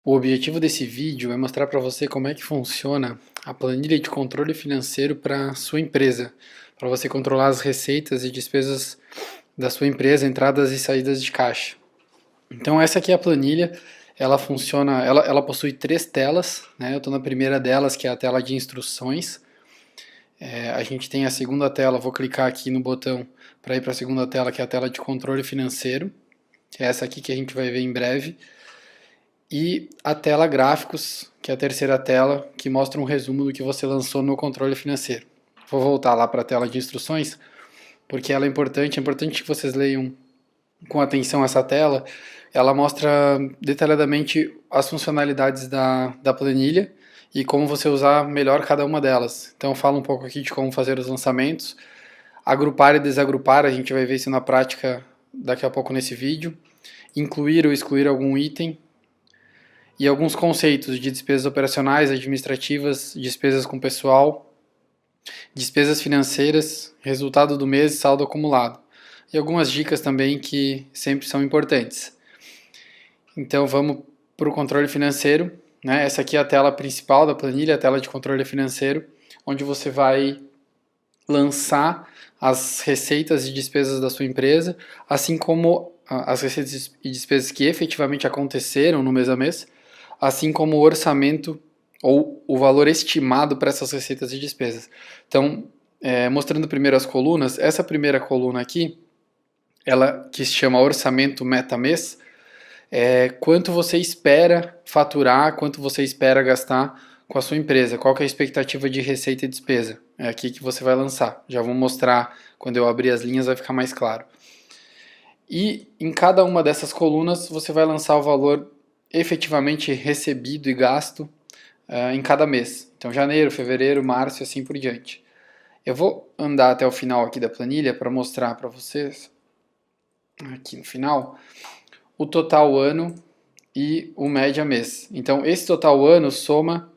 O objetivo desse vídeo é mostrar para você como é que funciona a planilha de controle financeiro para sua empresa, para você controlar as receitas e despesas da sua empresa, entradas e saídas de caixa. Então essa aqui é a planilha, ela funciona, ela possui 3 telas, né? Eu estou na primeira delas, que é a tela de instruções. A gente tem a segunda tela, vou clicar aqui no botão para ir para a segunda tela, que é a tela de controle financeiro, que é essa aqui que a gente vai ver em breve. E a tela gráficos, que é a terceira tela, que mostra um resumo do que você lançou no controle financeiro. Vou voltar lá para a tela de instruções, porque ela é importante que vocês leiam com atenção essa tela. Ela mostra detalhadamente as funcionalidades da planilha e como você usar melhor cada uma delas. Então fala um pouco aqui de como fazer os lançamentos, agrupar e desagrupar, a gente vai ver isso na prática daqui a pouco nesse vídeo, incluir ou excluir algum item, e alguns conceitos de despesas operacionais, administrativas, despesas com pessoal, despesas financeiras, resultado do mês e saldo acumulado. E algumas dicas também que sempre são importantes. Então vamos para o controle financeiro, né? Essa aqui é a tela principal da planilha, a tela de controle financeiro, onde você vai lançar as receitas e despesas da sua empresa, assim como as receitas e despesas que efetivamente aconteceram no mês a mês, assim como o orçamento ou o valor estimado para essas receitas e despesas. Então, mostrando primeiro as colunas, essa primeira coluna aqui, ela que se chama orçamento meta-mês, é quanto você espera faturar, quanto você espera gastar com a sua empresa, qual que é a expectativa de receita e despesa. É aqui que você vai lançar. Já vou mostrar, quando eu abrir as linhas vai ficar mais claro. E em cada uma dessas colunas você vai lançar o valor efetivamente recebido e gasto em cada mês. Então janeiro, fevereiro, março e assim por diante. Eu vou andar até o final aqui da planilha para mostrar para vocês, aqui no final, o total ano e o média mês. Então esse total ano soma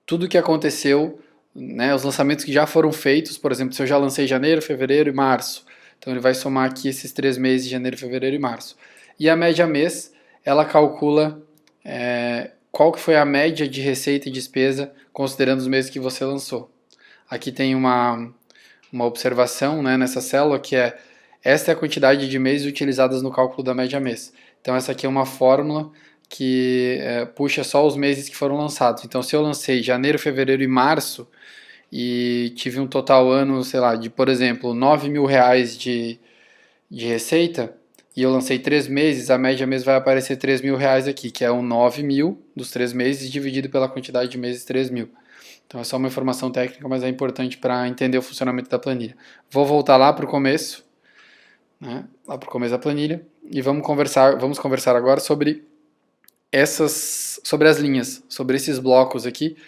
tudo que aconteceu, né, os lançamentos que já foram feitos. Por exemplo, se eu já lancei janeiro, fevereiro e março, então ele vai somar aqui esses 3 meses de janeiro, fevereiro e março. E a média mês, ela calcula qual que foi a média de receita e despesa considerando os meses que você lançou. Aqui tem uma observação, né, nessa célula, que é: esta é a quantidade de meses utilizadas no cálculo da média mês. Então essa aqui é uma fórmula que puxa só os meses que foram lançados. Então se eu lancei janeiro, fevereiro e março e tive um total ano, sei lá, de, por exemplo, R$9.000 de receita, e eu lancei 3 meses, a média mês vai aparecer R$3.000 aqui, que é o 9.000 dos 3 meses dividido pela quantidade de meses 3.000. Então é só uma informação técnica, mas é importante para entender o funcionamento da planilha. Vou voltar lá para o começo, né, lá para o começo da planilha, e vamos conversar agora sobre as linhas, sobre esses blocos aqui.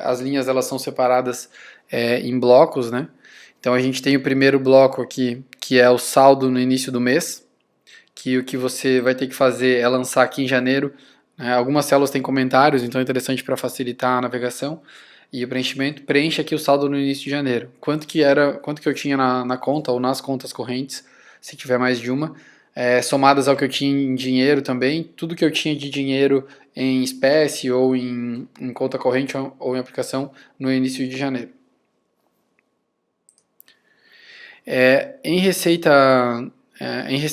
As linhas, elas são separadas em blocos, né? Então a gente tem o primeiro bloco aqui, que é o saldo no início do mês, que o que você vai ter que fazer é lançar aqui em janeiro. Algumas células têm comentários, então é interessante para facilitar a navegação e o preenchimento. Preencha aqui o saldo no início de janeiro. Quanto que eu tinha na conta ou nas contas correntes, se tiver mais de uma, somadas ao que eu tinha em dinheiro também, tudo que eu tinha de dinheiro em espécie ou em conta corrente ou em aplicação no início de janeiro.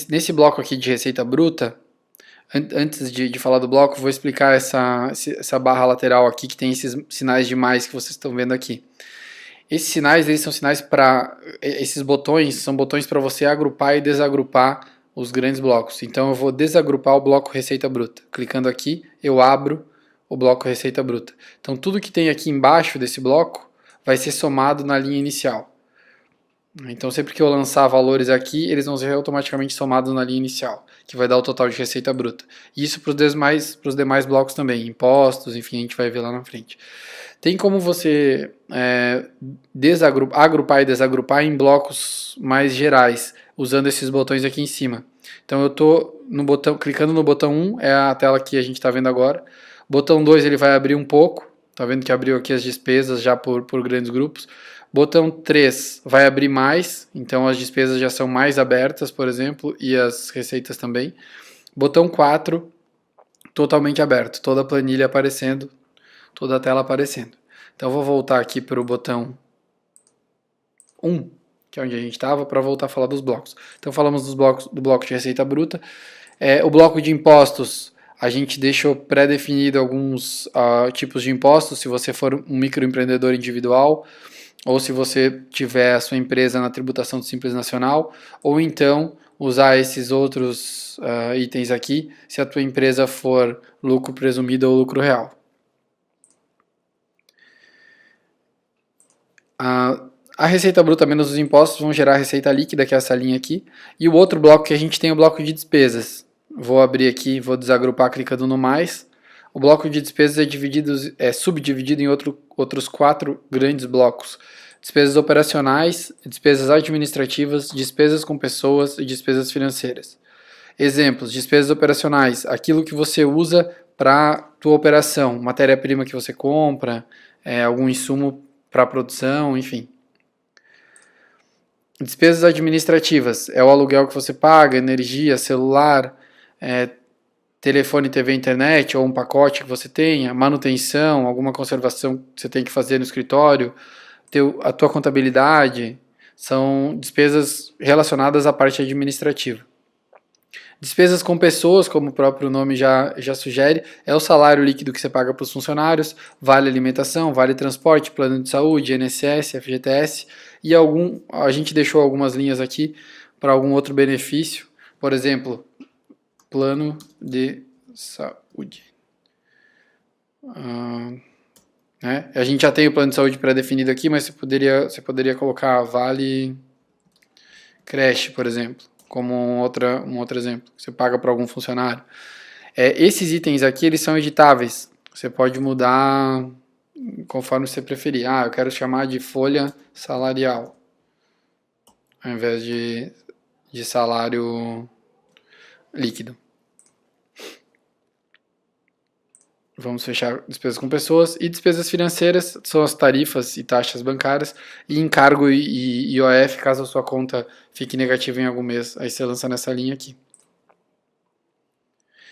Nesse bloco aqui de receita bruta, antes de falar do bloco, vou explicar essa barra lateral aqui, que tem esses sinais de mais que vocês estão vendo aqui. Esses sinais, eles são sinais esses botões são botões para você agrupar e desagrupar os grandes blocos. Então eu vou desagrupar o bloco receita bruta. Clicando aqui, eu abro o bloco receita bruta. Então tudo que tem aqui embaixo desse bloco vai ser somado na linha inicial. Então sempre que eu lançar valores aqui, eles vão ser automaticamente somados na linha inicial, que vai dar o total de receita bruta. Isso para os demais blocos também, impostos, enfim, a gente vai ver lá na frente. Tem como você agrupar e desagrupar em blocos mais gerais, usando esses botões aqui em cima. Então eu estou clicando no botão 1, é a tela que a gente está vendo agora. Botão 2 ele vai abrir um pouco, tá vendo que abriu aqui as despesas já por grandes grupos. Botão 3 vai abrir mais, então as despesas já são mais abertas, por exemplo, e as receitas também. Botão 4 totalmente aberto, toda a planilha aparecendo, toda a tela aparecendo. Então eu vou voltar aqui para o botão 1, que é onde a gente estava, para voltar a falar dos blocos. Então falamos dos blocos, do bloco de receita bruta. O bloco de impostos, a gente deixou pré-definido alguns tipos de impostos, se você for um microempreendedor individual, ou se você tiver a sua empresa na tributação do Simples Nacional, ou então usar esses outros itens aqui, se a tua empresa for lucro presumido ou lucro real. A receita bruta menos os impostos vão gerar a receita líquida, que é essa linha aqui, e o outro bloco que a gente tem é o bloco de despesas. Vou abrir aqui, vou desagrupar clicando no mais. O bloco de despesas é subdividido em outros 4 grandes blocos. Despesas operacionais, despesas administrativas, despesas com pessoas e despesas financeiras. Exemplos: despesas operacionais, aquilo que você usa para tua operação, matéria-prima que você compra, algum insumo para a produção, enfim. Despesas administrativas, é o aluguel que você paga, energia, celular, telefone, TV, internet, ou um pacote que você tenha, manutenção, alguma conservação que você tem que fazer no escritório, a tua contabilidade, são despesas relacionadas à parte administrativa. Despesas com pessoas, como o próprio nome já sugere, é o salário líquido que você paga para os funcionários, vale alimentação, vale transporte, plano de saúde, INSS, FGTS, e a gente deixou algumas linhas aqui para algum outro benefício, por exemplo, plano de saúde. A gente já tem o plano de saúde pré-definido aqui, mas você poderia colocar vale creche, por exemplo, como um outro exemplo, que você paga para algum funcionário. Esses itens aqui, eles são editáveis. Você pode mudar conforme você preferir. Eu quero chamar de folha salarial, ao invés de salário líquido. Vamos fechar despesas com pessoas. E despesas financeiras são as tarifas e taxas bancárias. E encargo e IOF, caso a sua conta fique negativa em algum mês. Aí você lança nessa linha aqui.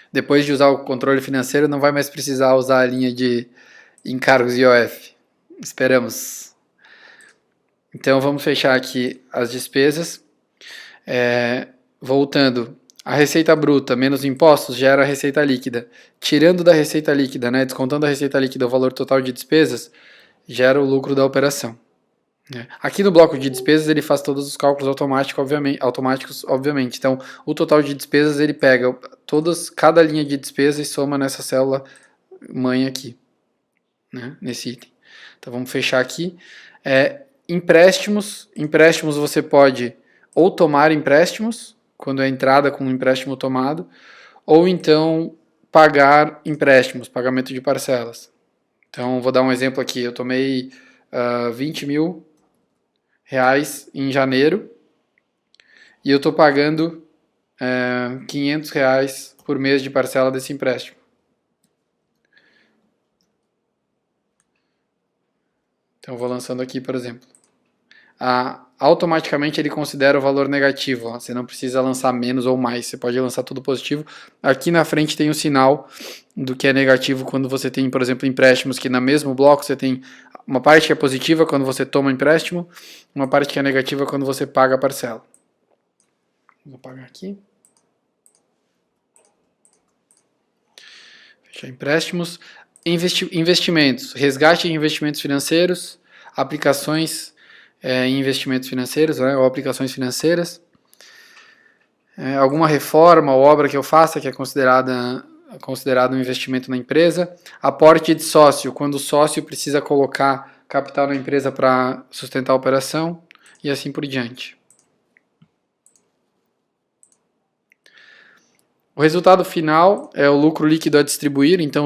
Depois de usar o controle financeiro, não vai mais precisar usar a linha de encargos e IOF. Esperamos. Então vamos fechar aqui as despesas. Voltando. A receita bruta menos impostos gera a receita líquida. Tirando da receita líquida, descontando a receita líquida o valor total de despesas, gera o lucro da operação. Aqui no bloco de despesas ele faz todos os cálculos automáticos, obviamente. Então, o total de despesas ele pega cada linha de despesa e soma nessa célula mãe aqui, nesse item. Então, vamos fechar aqui. Empréstimos você pode ou tomar empréstimos, quando é entrada com um empréstimo tomado, ou então pagar empréstimos, pagamento de parcelas. Então, vou dar um exemplo aqui. Eu tomei 20 mil reais em janeiro e eu estou pagando 500 reais por mês de parcela desse empréstimo. Então, eu vou lançando aqui, por exemplo. Automaticamente ele considera o valor negativo. Você não precisa lançar menos ou mais, você pode lançar tudo positivo. Aqui na frente tem o sinal do que é negativo quando você tem, por exemplo, empréstimos, que no mesmo bloco você tem uma parte que é positiva quando você toma empréstimo, uma parte que é negativa quando você paga a parcela. Vou apagar aqui. Fechar empréstimos. Investimentos. Resgate de investimentos financeiros, aplicações em investimentos financeiros, ou aplicações financeiras. Alguma reforma ou obra que eu faça que é considerado um investimento na empresa. Aporte de sócio, quando o sócio precisa colocar capital na empresa para sustentar a operação, e assim por diante. O resultado final é o lucro líquido a distribuir, então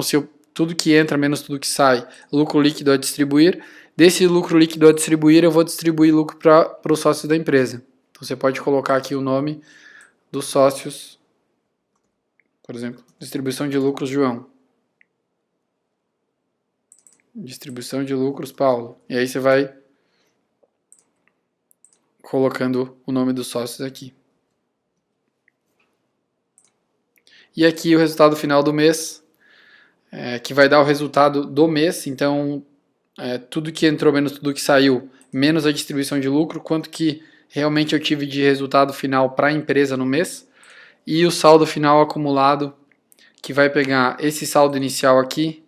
tudo que entra menos tudo que sai, lucro líquido a distribuir. Desse lucro líquido a distribuir, eu vou distribuir lucro para os sócios da empresa. Então você pode colocar aqui o nome dos sócios, por exemplo, distribuição de lucros João. Distribuição de lucros Paulo. E aí você vai colocando o nome dos sócios aqui. E aqui o resultado final do mês, que vai dar o resultado do mês. Então, tudo que entrou menos tudo que saiu, menos a distribuição de lucro, quanto que realmente eu tive de resultado final para a empresa no mês, e o saldo final acumulado, que vai pegar esse saldo inicial aqui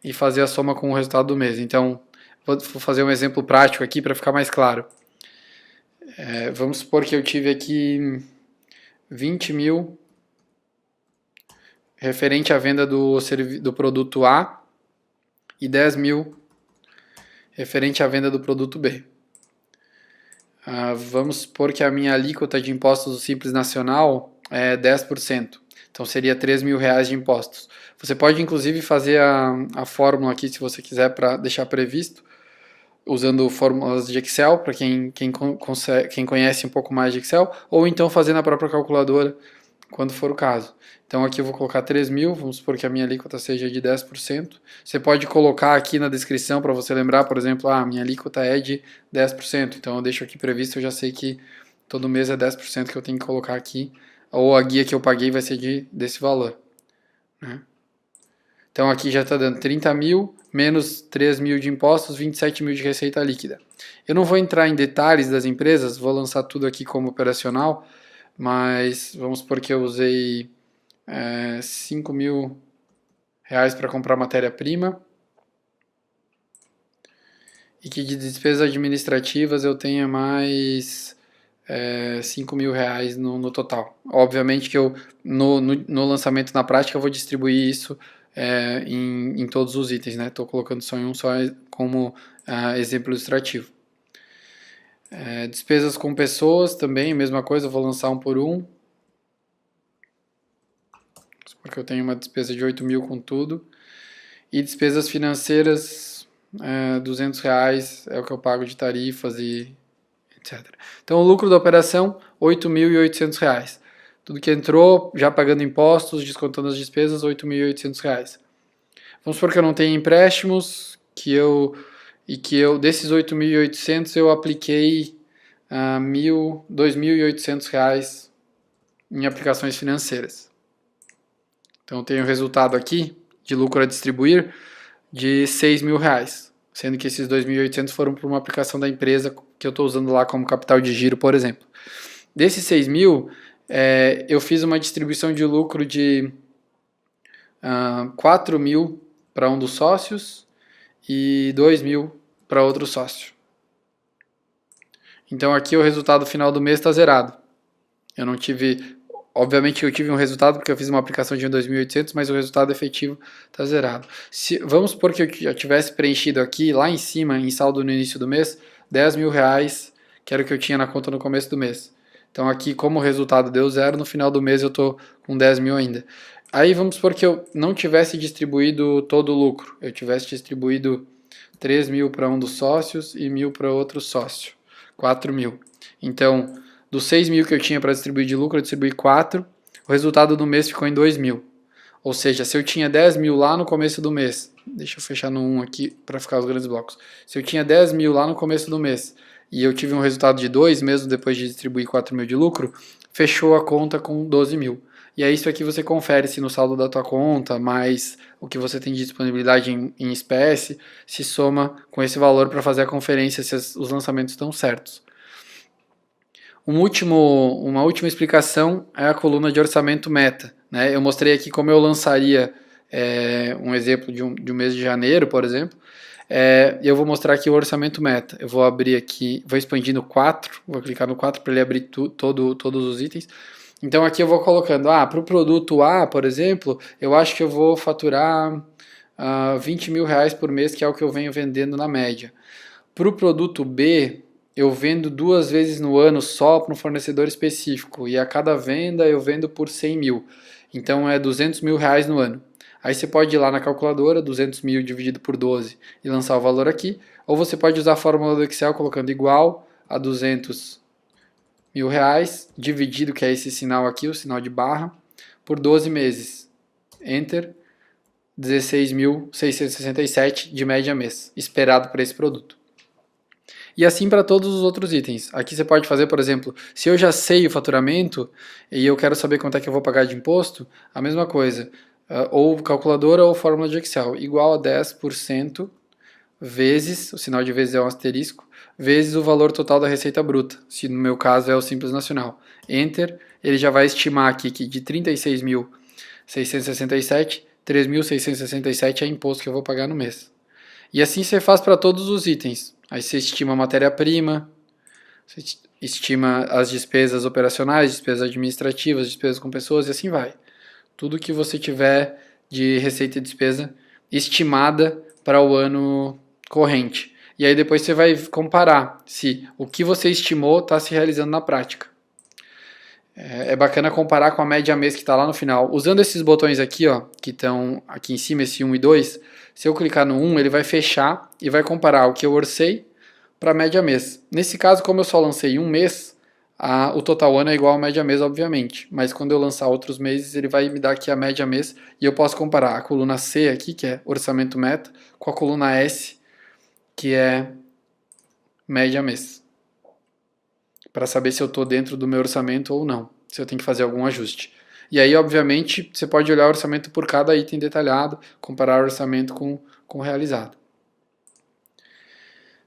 e fazer a soma com o resultado do mês. Então, vou fazer um exemplo prático aqui para ficar mais claro. Vamos supor que eu tive aqui 20 mil referente à venda do produto A e 10 mil referente à venda do produto B. Vamos supor que a minha alíquota de impostos do Simples Nacional é 10%. Então seria 3 mil reais de impostos. Você pode inclusive fazer a fórmula aqui, se você quiser, para deixar previsto, usando fórmulas de Excel, para quem conhece um pouco mais de Excel, ou então fazer na própria calculadora, quando for o caso. Então aqui eu vou colocar 3 mil, vamos supor que a minha alíquota seja de 10%. Você pode colocar aqui na descrição para você lembrar, por exemplo, minha alíquota é de 10%, então eu deixo aqui previsto, eu já sei que todo mês é 10% que eu tenho que colocar aqui, ou a guia que eu paguei vai ser desse valor, né? Então aqui já está dando 30 mil, menos 3 mil de impostos, 27 mil de receita líquida. Eu não vou entrar em detalhes das empresas, vou lançar tudo aqui como operacional, mas vamos supor que eu usei 5 mil reais para comprar matéria-prima e que de despesas administrativas eu tenha mais 5 mil reais no total. Obviamente que eu no lançamento na prática eu vou distribuir isso em todos os itens, né? Estou colocando só em um só como exemplo ilustrativo. Despesas com pessoas também, mesma coisa, eu vou lançar um por um. Porque eu tenho uma despesa de 8 mil com tudo. E despesas financeiras, 200 reais é o que eu pago de tarifas e etc. Então o lucro da operação, 8.800 reais. Tudo que entrou, já pagando impostos, descontando as despesas, 8.800 reais. Vamos supor que eu não tenha empréstimos, que eu desses 8.800 eu apliquei 2.800 reais em aplicações financeiras. Então eu tenho o resultado aqui de lucro a distribuir de 6 mil reais, sendo que esses 2.800 foram para uma aplicação da empresa que eu estou usando lá como capital de giro, por exemplo. Desses 6 mil, eu fiz uma distribuição de lucro de 4 mil para um dos sócios e 2 mil para outro sócio. Então aqui o resultado final do mês está zerado. Eu não tive... Obviamente eu tive um resultado porque eu fiz uma aplicação de 2.800, mas o resultado efetivo está zerado. Vamos supor que eu já tivesse preenchido aqui, lá em cima, em saldo no início do mês, 10 mil reais, que era o que eu tinha na conta no começo do mês. Então aqui, como o resultado deu zero, no final do mês eu estou com 10 mil ainda. Aí vamos supor que eu não tivesse distribuído todo o lucro. Eu tivesse distribuído 3 mil para um dos sócios e 1.000 para outro sócio. 4 mil. Então... dos 6 mil que eu tinha para distribuir de lucro, eu distribuí 4. O resultado do mês ficou em 2 mil. Ou seja, se eu tinha 10 mil lá no começo do mês, deixa eu fechar no 1 aqui para ficar os grandes blocos. Se eu tinha 10 mil lá no começo do mês e eu tive um resultado de 2 mesmo depois de distribuir 4 mil de lucro, fechou a conta com 12 mil. E é isso aqui você confere se no saldo da tua conta, mais o que você tem de disponibilidade em espécie, se soma com esse valor para fazer a conferência se os lançamentos estão certos. Uma última explicação é a coluna de orçamento meta, né? Eu mostrei aqui como eu lançaria um exemplo de um mês de janeiro, por exemplo. Eu vou mostrar aqui o orçamento meta. Eu vou abrir aqui, vou expandir no 4, vou clicar no 4 para ele abrir todos os itens. Então aqui eu vou colocando, para o produto A, por exemplo, eu acho que eu vou faturar 20 mil reais por mês, que é o que eu venho vendendo na média. Para o produto B, eu vendo 2 vezes no ano só para um fornecedor específico, e a cada venda eu vendo por 100 mil, então é 200 mil reais no ano. Aí você pode ir lá na calculadora, 200 mil dividido por 12 e lançar o valor aqui, ou você pode usar a fórmula do Excel colocando igual a 200 mil reais, dividido, que é esse sinal aqui, o sinal de barra, por 12 meses. Enter, 16.667 de média mês, esperado para esse produto. E assim para todos os outros itens. Aqui você pode fazer, por exemplo, se eu já sei o faturamento e eu quero saber quanto é que eu vou pagar de imposto, a mesma coisa. ou calculadora ou fórmula de Excel, igual a 10% vezes, o sinal de vezes é um asterisco, vezes o valor total da receita bruta, se no meu caso é o Simples Nacional. Enter, ele já vai estimar aqui que de 36.667, 3.667 é imposto que eu vou pagar no mês. E assim você faz para todos os itens. Aí você estima a matéria-prima, você estima as despesas operacionais, despesas administrativas, despesas com pessoas e assim vai. Tudo que você tiver de receita e despesa estimada para o ano corrente. E aí depois você vai comparar se o que você estimou está se realizando na prática. É bacana comparar com a média mês que está lá no final. Usando esses botões aqui, ó, que estão aqui em cima, esse 1 e 2, se eu clicar no 1, ele vai fechar e vai comparar o que eu orcei para a média mês. Nesse caso, como eu só lancei um mês, o total ano é igual a média mês, obviamente. Mas quando eu lançar outros meses, ele vai me dar aqui a média mês e eu posso comparar a coluna C aqui, que é orçamento meta, com a coluna S, que é média mês, para saber se eu estou dentro do meu orçamento ou não, se eu tenho que fazer algum ajuste. E aí, obviamente, você pode olhar o orçamento por cada item detalhado, comparar o orçamento com o realizado.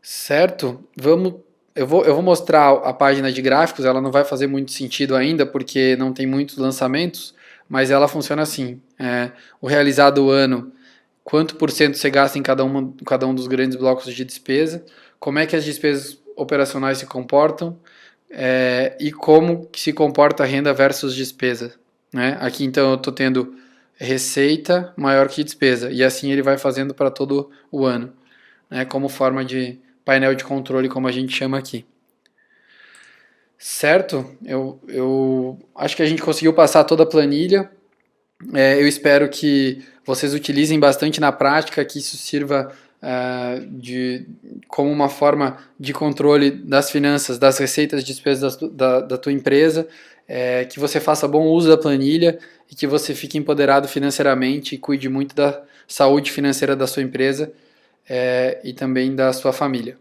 Certo? Eu vou mostrar a página de gráficos, ela não vai fazer muito sentido ainda, porque não tem muitos lançamentos, mas ela funciona assim. O realizado ano, quanto por cento você gasta em cada um dos grandes blocos de despesa, como é que as despesas operacionais se comportam, e como se comporta a renda versus despesa. Né? Aqui então eu estou tendo receita maior que despesa, e assim ele vai fazendo para todo o ano, né? Como forma de painel de controle, como a gente chama aqui. Certo? Eu acho que a gente conseguiu passar toda a planilha. Eu espero que vocês utilizem bastante na prática, que isso sirva como uma forma de controle das finanças, das receitas e despesas da tua empresa, que você faça bom uso da planilha e que você fique empoderado financeiramente e cuide muito da saúde financeira da sua empresa e também da sua família.